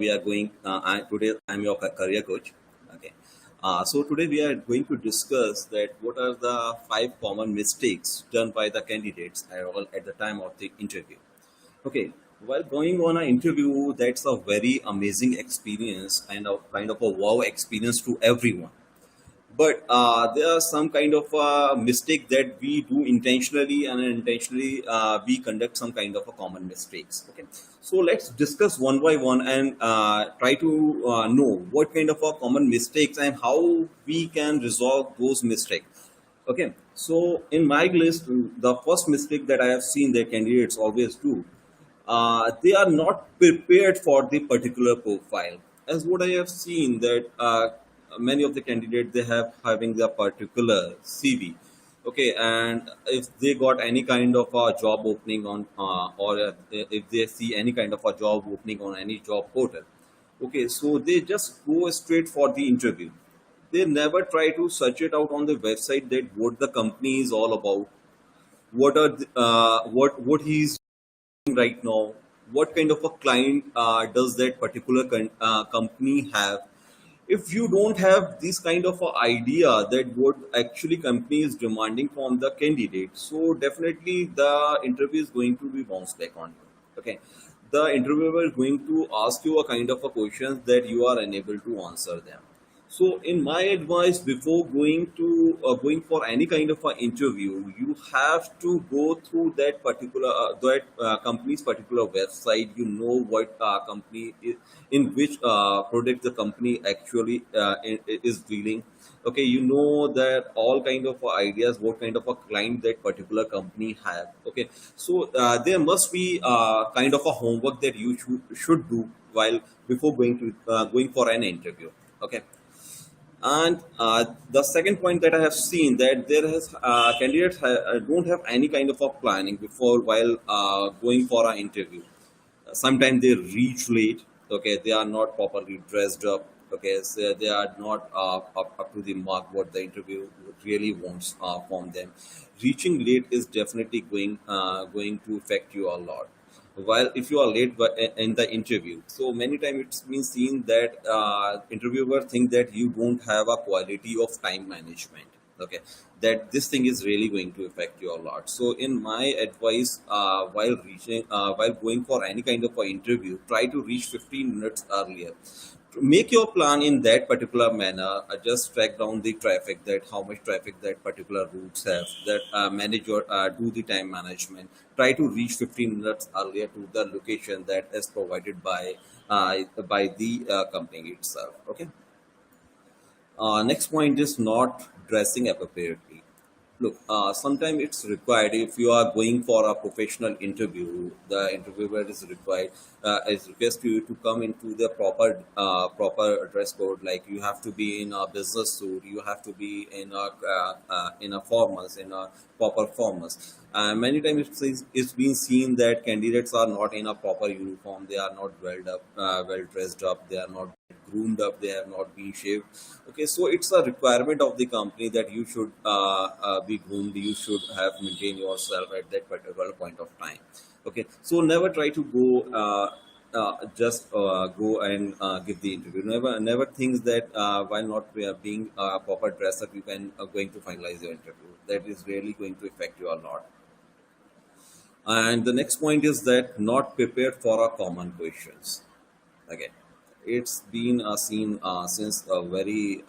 We are going today. I'm your career coach. Okay. So today we are going to discuss that what are the five common mistakes done by the candidates at the time of the interview. Okay. While going on an interview, that's a very amazing experience and a kind of a wow experience to everyone, but there are some kind of mistake that we do intentionally and unintentionally. We conduct some kind of a common mistakes. Okay, so let's discuss one by one and try to know what kind of a common mistakes and how we can resolve those mistakes. Okay, so in my list, the first mistake that I have seen that candidates always do, they are not prepared for the particular profile. As what I have seen that many of the candidates, they have having the particular CV. Okay, and if they got any kind of a job opening on or if they see any kind of a job opening on any job portal, okay, so they just go straight for the interview. They never try to search it out on the website that what the company is all about, what he's right now, what kind of a client does that particular company have. If you don't have this kind of a idea that what actually company is demanding from the candidate, so definitely the interview is going to be bounced back on you. Okay, the interviewer is going to ask you a kind of a questions that you are unable to answer them. So, in my advice, before going for any kind of an interview, you have to go through that company's particular website. You know what company in which product the company actually is dealing. Okay, you know that all kind of ideas, what kind of a client that particular company have. Okay, so there must be kind of a homework that you should do while before going for an interview. Okay, and the second point that I have seen that there has candidates don't have any kind of a planning before while going for an interview. Sometimes they reach late. Okay, they are not properly dressed up. Okay, so they are not up to the mark what the interview really wants from them. Reaching late is definitely going to affect you a lot. While if you are late in the interview, so many times it's been seen that interviewer think that you don't have a quality of time management. Okay, that this thing is really going to affect you a lot. So in my advice, while going for any kind of a interview, try to reach 15 minutes earlier. Make your plan in that particular manner. Just track down the traffic, that how much traffic that particular routes have, that manage your do the time management. Try to reach 15 minutes earlier to the location that is provided by the company itself. Okay, next point is not dressing appropriately. Look, sometimes it's required if you are going for a professional interview. The interviewer is request you to come into the proper dress code. Like you have to be in a business suit. You have to be in a formals, in a proper formals. Many times it's been seen that candidates are not in a proper uniform. They are not well dressed up. They are not groomed up. They have not been shaved. Okay, so it's a requirement of the company that you should be groomed. You should have maintained yourself at that particular point of time. Okay, so never try to just go and give the interview. Never think that while not being proper dressed up, you can going to finalize your interview. That is really going to affect you a lot. And the next point is that not prepared for a common questions. Okay, it's been seen since a very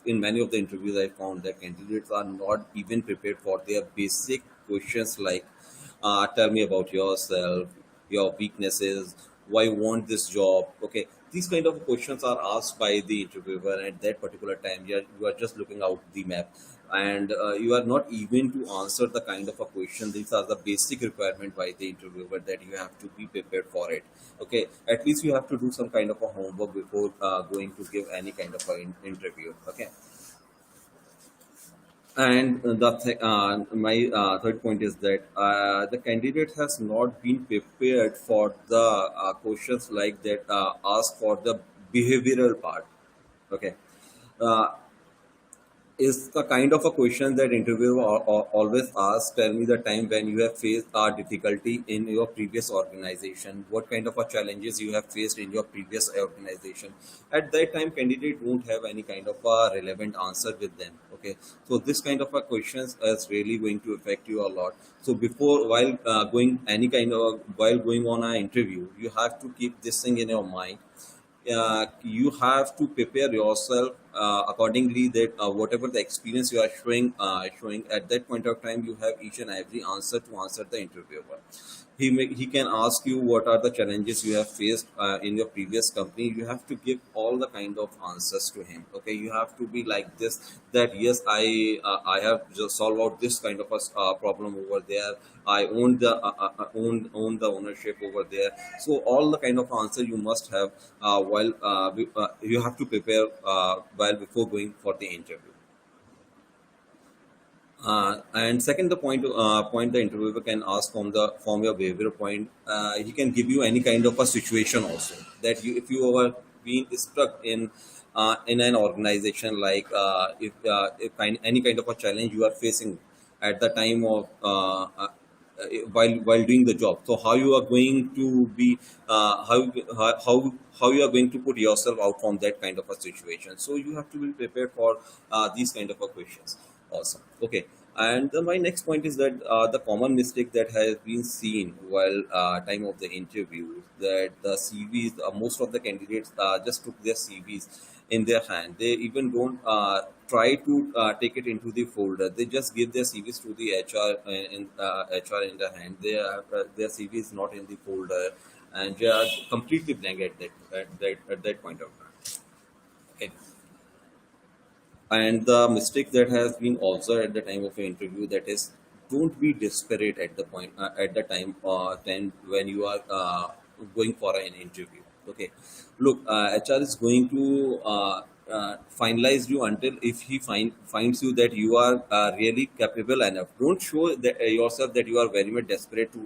in many of the interviews I found that candidates are not even prepared for their basic questions like tell me about yourself, your weaknesses, why you want this job. Okay, these kind of questions are asked by the interviewer at that particular time. You are just looking out the map, and you are not even to answer the kind of a question. These are the basic requirement by the interviewer that you have to be prepared for it. Okay, at least you have to do some kind of a homework before going to give any kind of an interview. Okay, and my third point is that the candidate has not been prepared for the questions like that ask for the behavioral part. Okay, uh, is the kind of a question that interviewer always asks. Tell me the time when you have faced a difficulty in your previous organization. What kind of a challenges you have faced in your previous organization? At that time, candidate won't have any kind of a relevant answer with them. Okay, so this kind of a questions is really going to affect you a lot. So before, while going any kind of while going on an interview, you have to keep this thing in your mind. You have to prepare yourself accordingly, that whatever the experience you are showing at that point of time, you have each and every answer to answer the interviewer. He can ask you what are the challenges you have faced in your previous company. You have to give all the kind of answers to him. Okay, you have to be like this, that yes, I have just solved out this kind of a problem over there. I own the own the ownership over there. So all the kind of answer you must have while you have to prepare while before going for the interview. And second, the point the interviewer can ask from your behavior point. He can give you any kind of a situation also, that you, if you are being stuck in an organization, like if any kind of a challenge you are facing at the time of while doing the job. So how you are going to be how you are going to put yourself out from that kind of a situation. So you have to be prepared for these kind of a questions. Awesome. Okay. And my next point is that the common mistake that has been seen while time of the interview, that the CVs, most of the candidates just took their CVs in their hand. They even don't try to take it into the folder. They just give their CVs to the HR in the hand. Their CV is not in the folder, and they are completely blank at that point of time. Okay. And the mistake that has been also at the time of an interview, that is, don't be desperate at the point at the time when you are going for an interview. Okay, look, HR is going to finalize you until if he finds you that you are really capable enough. Don't show that, yourself that you are very much desperate to